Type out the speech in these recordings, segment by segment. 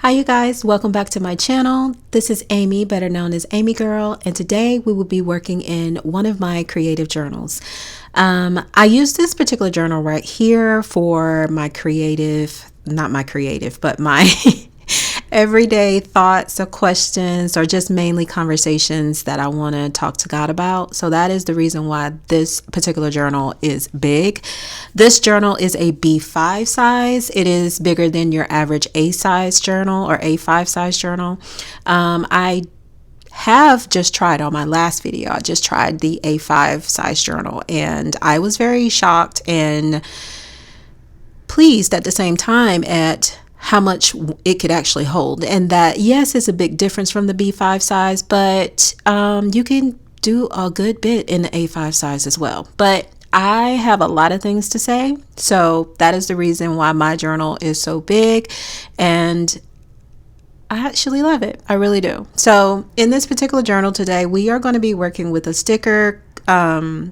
Hi you guys, welcome back to my channel. This is Amy, better known as Amy Girl, and today we will be working in one of my creative journals. I use this particular journal right here for my but my everyday thoughts or questions or just mainly conversations that I want to talk to God about. So that is the reason why this particular journal is big. This journal is a B5 size. It is bigger than your average A size journal or A5 size journal. I have just tried on my last video. I just tried the A5 size journal and I was very shocked and pleased at the same time at how much it could actually hold, and that yes, it's a big difference from the B5 size, but you can do a good bit in the A5 size as well. But I have a lot of things to say, so that is the reason why my journal is so big, and I actually love it. I really do. So in this particular journal today, we are going to be working with a sticker, a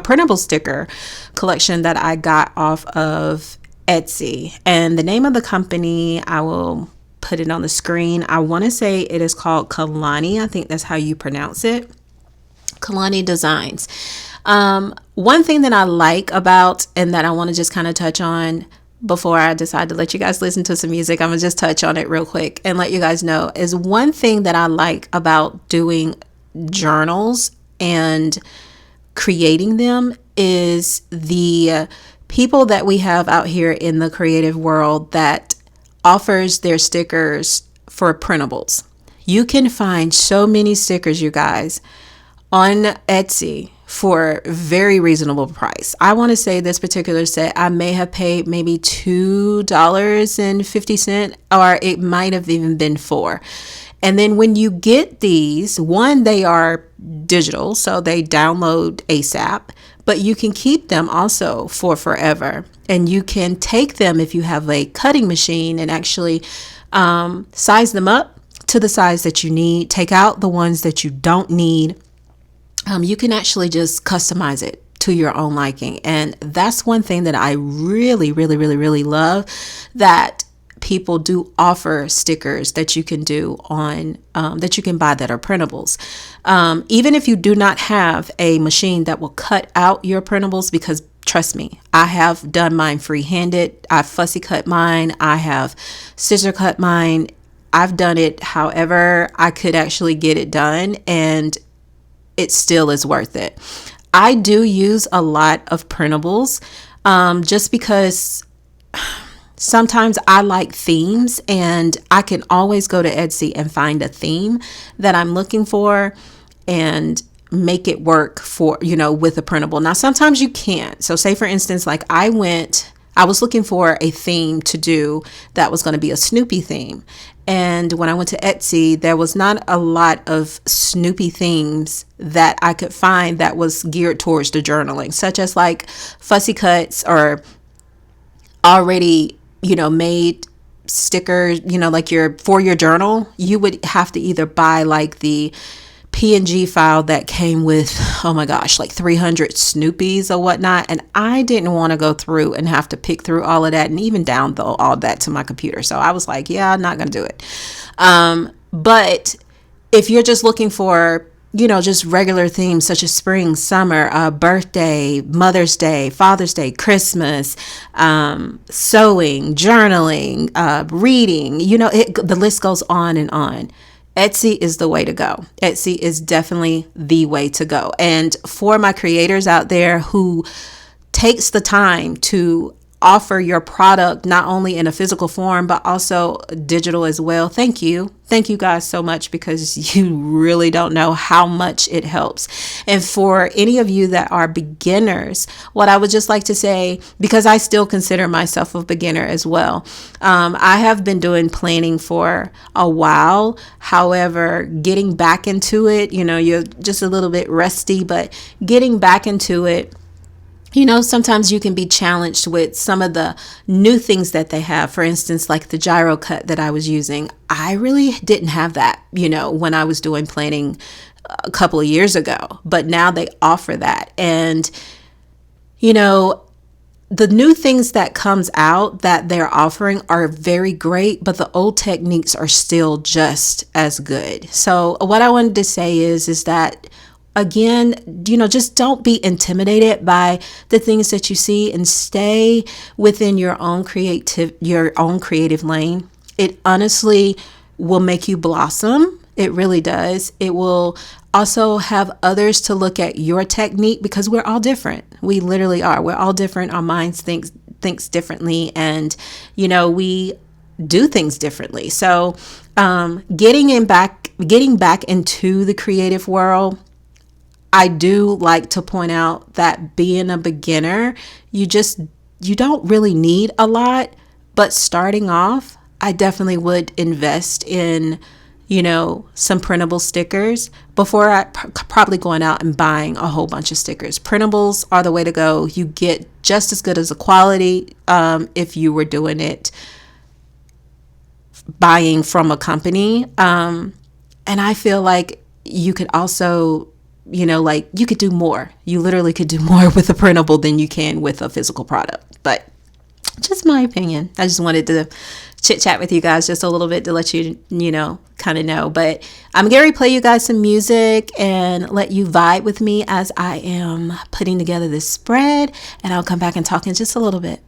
printable sticker collection that I got off of Etsy, and the name of the company, I will put it on the screen. I want to say it is called Kalani. I think that's how you pronounce it. Kalani Designs. One thing that I like about, and that I want to just kind of touch on before I decide to let you guys listen to some music, I'm gonna just touch on it real quick and let you guys know, is one thing that I like about doing journals and creating them is the people that we have out here in the creative world that offers their stickers for printables. You can find so many stickers, you guys, on Etsy for very reasonable price. I want to say this particular set, I may have paid maybe $2.50, or it might have even been $4. And then when you get these, one, they are digital, so they download ASAP, but you can keep them also for forever. And you can take them if you have a cutting machine and actually size them up to the size that you need, take out the ones that you don't need. You can actually just customize it to your own liking. And that's one thing that I really, really, really, really love, that people do offer stickers that you can do on, that you can buy that are printables. Even if you do not have a machine that will cut out your printables, because trust me, I have done mine free-handed. I've fussy cut mine. I have scissor cut mine. I've done it however I could actually get it done, and it still is worth it. I do use a lot of printables just because sometimes I like themes, and I can always go to Etsy and find a theme that I'm looking for and make it work for, with a printable. Now, sometimes you can't. So say for instance, like I was looking for a theme to do that was going to be a Snoopy theme. And when I went to Etsy, there was not a lot of Snoopy themes that I could find that was geared towards the journaling, such as like fussy cuts or already, made stickers, like for your journal. You would have to either buy like the PNG file that came with, oh my gosh, like 300 Snoopies or whatnot. And I didn't want to go through and have to pick through all of that and even download all that to my computer. So I was like, yeah, I'm not going to do it. But if you're just looking for, just regular themes such as spring, summer, birthday, Mother's Day, Father's Day, Christmas, sewing, journaling, reading, the list goes on and on. Etsy is the way to go. Etsy is definitely the way to go. And for my creators out there who takes the time to offer your product not only in a physical form but also digital as well, thank you guys so much, because you really don't know how much it helps. And for any of you that are beginners, what I would just like to say, because I still consider myself a beginner as well, I have been doing planning for a while. However, getting back into it, you're just a little bit rusty, but getting back into it, sometimes you can be challenged with some of the new things that they have. For instance, like the gyro cut that I was using. I really didn't have that, when I was doing planning a couple of years ago, but now they offer that. And, the new things that comes out that they're offering are very great, but the old techniques are still just as good. So what I wanted to say is that, again, just don't be intimidated by the things that you see, and stay within your own creative lane. It honestly will make you blossom. It really does. It will also have others to look at your technique, because we're all different. We literally are. We're all different. Our minds thinks differently, and we do things differently. So getting back into the creative world, I do like to point out that being a beginner, you don't really need a lot, but starting off, I definitely would invest in, some printable stickers before probably going out and buying a whole bunch of stickers. Printables are the way to go. You get just as good as a quality if you were doing it buying from a company. And I feel like you could also, you could do more. You literally could do more with a printable than you can with a physical product. But just my opinion. I just wanted to chit chat with you guys just a little bit to let you, kind of know. But I'm going to play you guys some music and let you vibe with me as I am putting together this spread. And I'll come back and talk in just a little bit.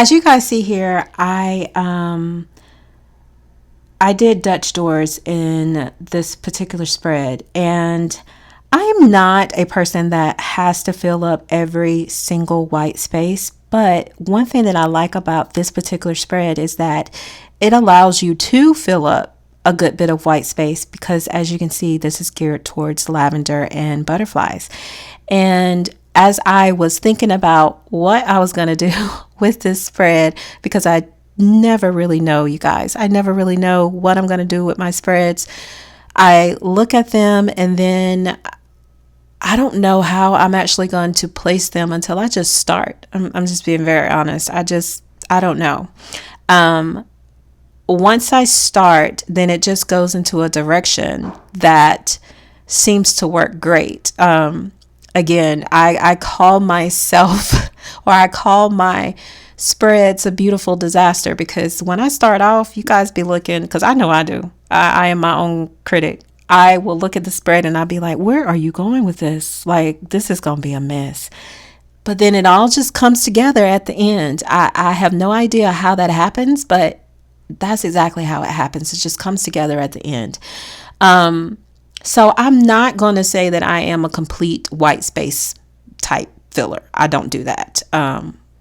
As you guys see here, I did Dutch doors in this particular spread, and I am not a person that has to fill up every single white space. But one thing that I like about this particular spread is that it allows you to fill up a good bit of white space because, as you can see, this is geared towards lavender and butterflies. And as I was thinking about what I was going to do with this spread, because I never really know, you guys, I never really know what I'm going to do with my spreads. I look at them and then I don't know how I'm actually going to place them until I just start. I'm just being very honest. I don't know. Once I start, then it just goes into a direction that seems to work great. Again, I call myself or I call my spreads a beautiful disaster because when I start off, you guys be looking, because I know I do. I am my own critic. I will look at the spread and I'll be like, where are you going with this? Like, this is going to be a mess. But then it all just comes together at the end. I have no idea how that happens, but that's exactly how it happens. It just comes together at the end. So I'm not going to say that I am a complete white space type filler. I don't do that.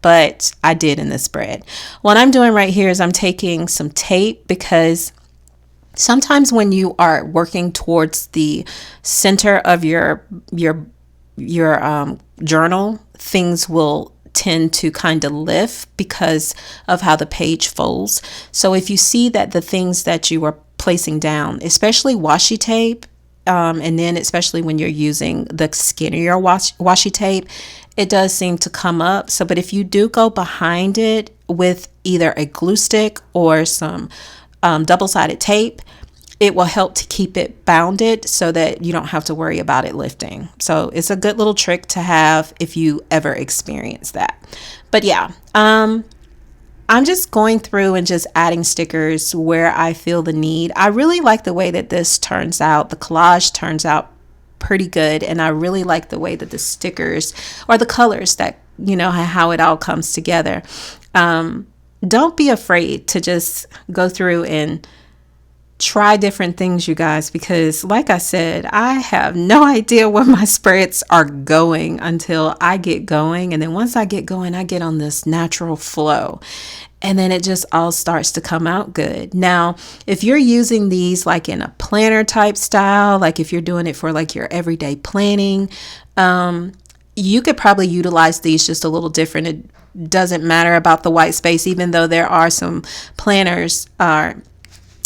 But I did in this spread. What I'm doing right here is I'm taking some tape because sometimes when you are working towards the center of your journal, things will tend to kind of lift because of how the page folds. So if you see that the things that you are placing down, especially washi tape, and then especially when you're using the skinnier washi tape, it does seem to come up. So, but if you do go behind it with either a glue stick or some double-sided tape, it will help to keep it bounded so that you don't have to worry about it lifting. So it's a good little trick to have if you ever experience that. But yeah, I'm just going through and just adding stickers where I feel the need. I really like the way that this turns out. The collage turns out pretty good. And I really like the way that the stickers or the colors that, how it all comes together. Don't be afraid to just go through and try different things, you guys, because like I said, I have no idea where my spreads are going until I get going. And then once I get going, I get on this natural flow. And then it just all starts to come out good. Now, if you're using these like in a planner type style, like if you're doing it for like your everyday planning, you could probably utilize these just a little different. It doesn't matter about the white space, even though there are some planners,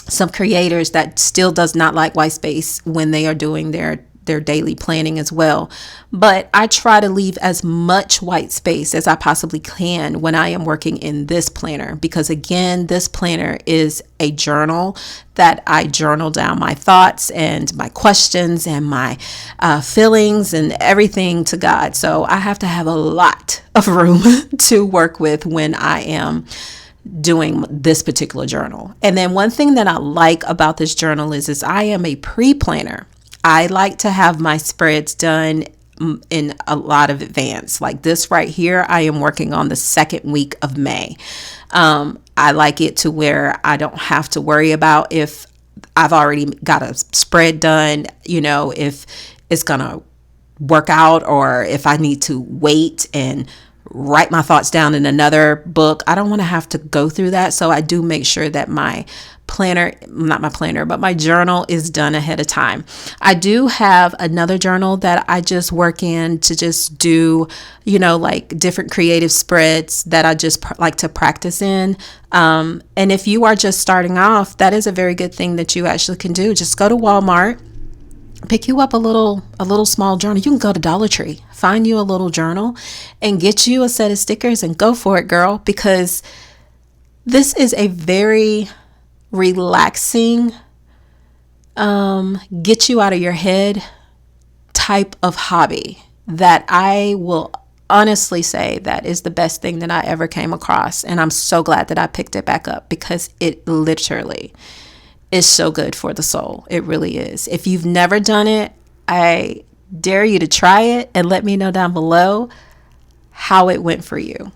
some creators that still does not like white space when they are doing their daily planning as well. But I try to leave as much white space as I possibly can when I am working in this planner, because again, this planner is a journal that I journal down my thoughts and my questions and my feelings and everything to God. So I have to have a lot of room to work with when I am doing this particular journal. And then one thing that I like about this journal is I am a pre-planner. I like to have my spreads done in a lot of advance. Like this right here, I am working on the second week of May. I like it to where I don't have to worry about if I've already got a spread done, if it's going to work out or if I need to wait and write my thoughts down in another book. I don't want to have to go through that. So I do make sure that my my journal is done ahead of time. I do have another journal that I just work in to just do, like different creative spreads that I just like to practice in. And if you are just starting off, that is a very good thing that you actually can do. Just go to Walmart, pick you up a little small journal. You can go to Dollar Tree, find you a little journal and get you a set of stickers and go for it, girl, because this is a very relaxing, get you out of your head type of hobby that I will honestly say that is the best thing that I ever came across. And I'm so glad that I picked it back up because it literally is so good for the soul. It really is. If you've never done it, I dare you to try it and let me know down below how it went for you.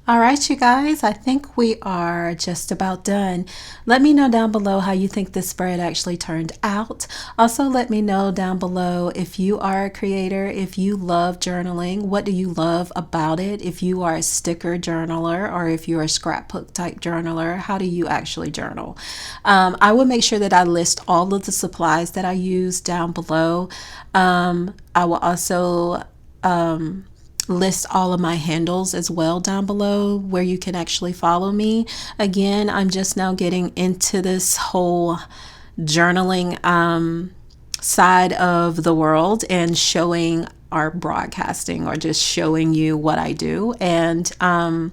All right, you guys, I think we are just about done. Let me know down below how you think this spread actually turned out. Also, let me know down below if you are a creator, if you love journaling, what do you love about it? If you are a sticker journaler or if you're a scrapbook type journaler, how do you actually journal? I will make sure that I list all of the supplies that I use down below. I will also list all of my handles as well down below where you can actually follow me. Again, I'm just now getting into this whole journaling side of the world and showing our broadcasting or just showing you what I do. And I'm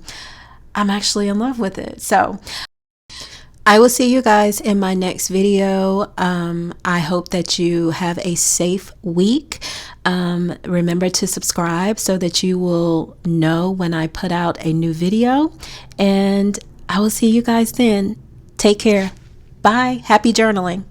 actually in love with it. So I will see you guys in my next video. I hope that you have a safe week. Remember to subscribe so that you will know when I put out a new video. And I will see you guys then. Take care. Bye. Happy journaling.